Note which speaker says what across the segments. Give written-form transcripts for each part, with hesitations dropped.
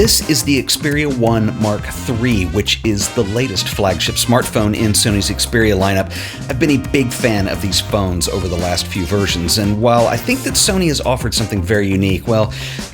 Speaker 1: This is the Xperia 1 Mark III, which is the latest flagship smartphone in Sony's Xperia lineup. I've been a big fan of these phones over the last few versions, and while I think that Sony has offered something very unique, well,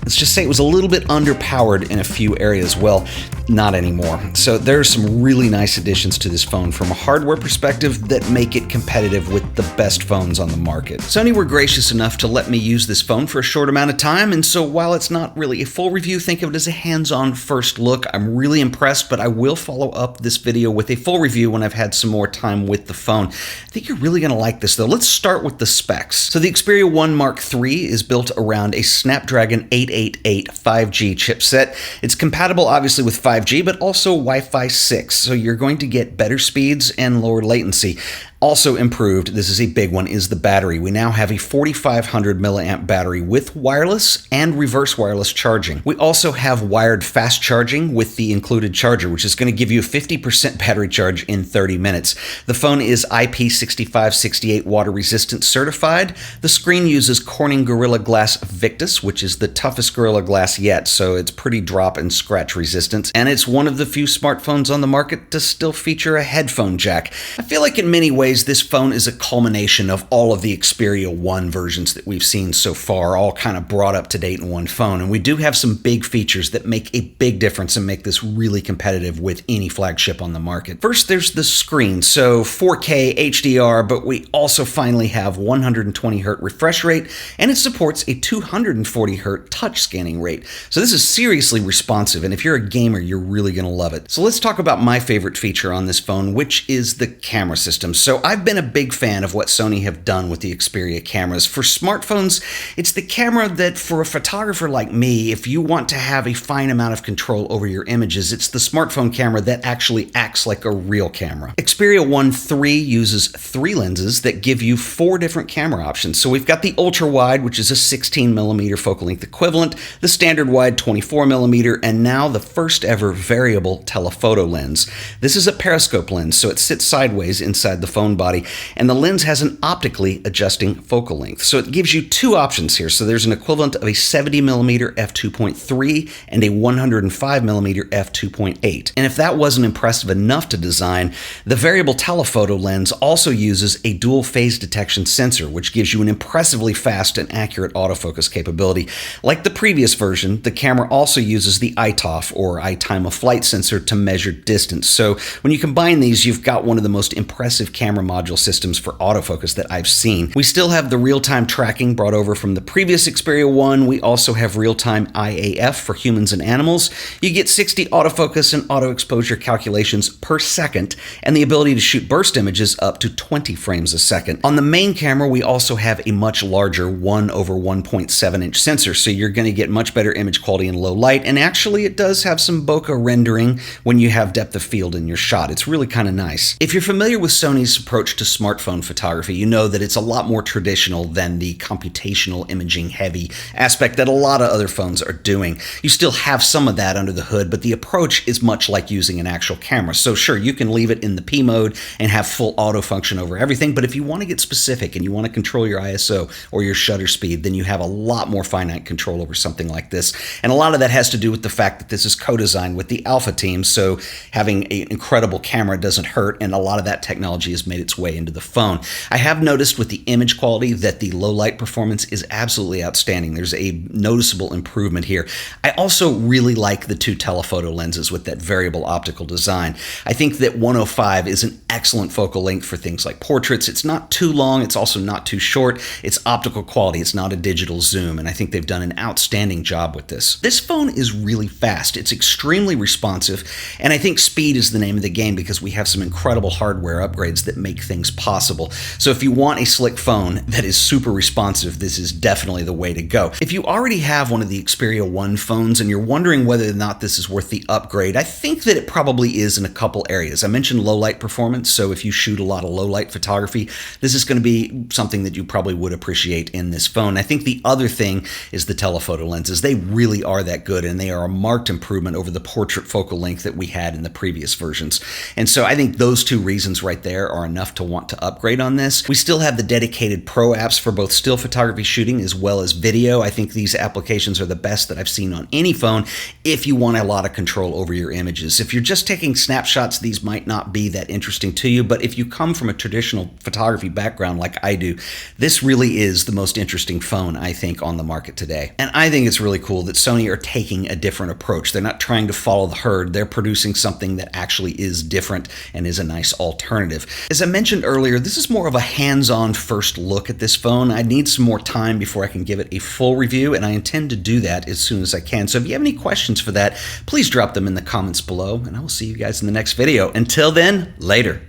Speaker 1: let's just say it was a little bit underpowered in a few areas. Well, not anymore. So there are some really nice additions to this phone from a hardware perspective that make it competitive with the best phones on the market. Sony were gracious enough to let me use this phone for a short amount of time, and so while it's not really a full review, think of it as a hands-on first look. I'm really impressed, but I will follow up this video with a full review when I've had some more time with the phone. I think you're really going to like this though. Let's start with the specs. So the Xperia 1 Mark III is built around a Snapdragon 888 5G chipset. It's compatible obviously with 5G, but also Wi-Fi 6, so you're going to get better speeds and lower latency. Also improved, this is a big one, is the battery. We now have a 4500 milliamp battery with wireless and reverse wireless charging. We also have wired fast charging with the included charger, which is going to give you a 50% battery charge in 30 minutes. The phone is IP6568 water resistant certified. The screen uses Corning Gorilla Glass Victus, which is the toughest Gorilla Glass yet, so it's pretty drop and scratch resistant. And it's one of the few smartphones on the market to still feature a headphone jack. I feel like in many ways this phone is a culmination of all of the Xperia 1 versions that we've seen so far, all kind of brought up to date in one phone. And we do have some big features that make a big difference and make this really competitive with any flagship on the market. First, there's the screen. So 4K HDR, but we also finally have 120Hz refresh rate, and it supports a 240Hz touch scanning rate. So this is seriously responsive, and if you're a gamer, you're really going to love it. So let's talk about my favorite feature on this phone, which is the camera system. So I've been a big fan of what Sony have done with the Xperia cameras. For smartphones, it's the camera that for a photographer like me, if you want to have a fine amount of control over your images, it's the smartphone camera that actually acts like a real camera. Xperia 1 III uses 3 lenses that give you 4 different camera options. So we've got the ultra wide, which is a 16mm focal length equivalent, the standard wide 24mm, and now the first ever variable telephoto lens. This is a periscope lens, so it sits sideways inside the phone body, and the lens has an optically adjusting focal length. So it gives you 2 options here. So there's an equivalent of a 70mm f2.3 and a 105mm f2.8. And if that wasn't impressive enough to design, the variable telephoto lens also uses a dual phase detection sensor, which gives you an impressively fast and accurate autofocus capability. Like the previous version, the camera also uses the ITOF, or eye time of flight sensor, to measure distance. So when you combine these, you've got one of the most impressive camera module systems for autofocus that I've seen. We still have the real-time tracking brought over from the previous Xperia 1. We also have real-time IAF for humans and animals. You get 60 autofocus and auto exposure calculations per second, and the ability to shoot burst images up to 20 frames a second. On the main camera, we also have a much larger 1/1.7-inch sensor, so you're going to get much better image quality in low light, and actually it does have some bokeh rendering when you have depth of field in your shot. It's really kind of nice. If you're familiar with Sony's approach to smartphone photography, you know that it's a lot more traditional than the computational imaging heavy aspect that a lot of other phones are doing. You still have some of that under the hood, but the approach is much like using an actual camera. So sure, you can leave it in the P mode and have full auto function over everything, but if you want to get specific and you want to control your ISO or your shutter speed, then you have a lot more finite control over something like this. And a lot of that has to do with the fact that this is co-designed with the Alpha team, so having an incredible camera doesn't hurt, and a lot of that technology has made its way into the phone. I have noticed with the image quality that the low light performance is absolutely outstanding. There's a noticeable improvement here. I also really like the 2 telephoto lenses with that variable optical design. I think that 105 is an excellent focal length for things like portraits. It's not too long, it's also not too short. It's optical quality, it's not a digital zoom, and I think they've done an outstanding job with this. This phone is really fast. It's extremely responsive, and I think speed is the name of the game because we have some incredible hardware upgrades that make things possible. So if you want a slick phone that is super responsive, this is definitely the way to go. If you already have one of the Xperia 1 phones and you're wondering whether or not this is worth the upgrade, I think that it probably is in a couple areas. I mentioned low light performance, so if you shoot a lot of low light photography, this is going to be something that you probably would appreciate in this phone. I think the other thing is the telephoto lenses. They really are that good, and they are a marked improvement over the portrait focal length that we had in the previous versions. And so I think those 2 reasons right there are enough to want to upgrade on this. We still have the dedicated pro apps for both still photography shooting as well as video. I think these applications are the best that I've seen on any phone if you want a lot of control over your images. If you're just taking snapshots, these might not be that interesting to you, but if you come from a traditional photography background like I do, this really is the most interesting phone, I think, on the market today. And I think it's really cool that Sony are taking a different approach. They're not trying to follow the herd. They're producing something that actually is different and is a nice alternative. As I mentioned earlier, this is more of a hands-on first look at this phone. I need some more time before I can give it a full review, and I intend to do that as soon as I can. So if you have any questions for that, please drop them in the comments below, and I will see you guys in the next video. Until then, later.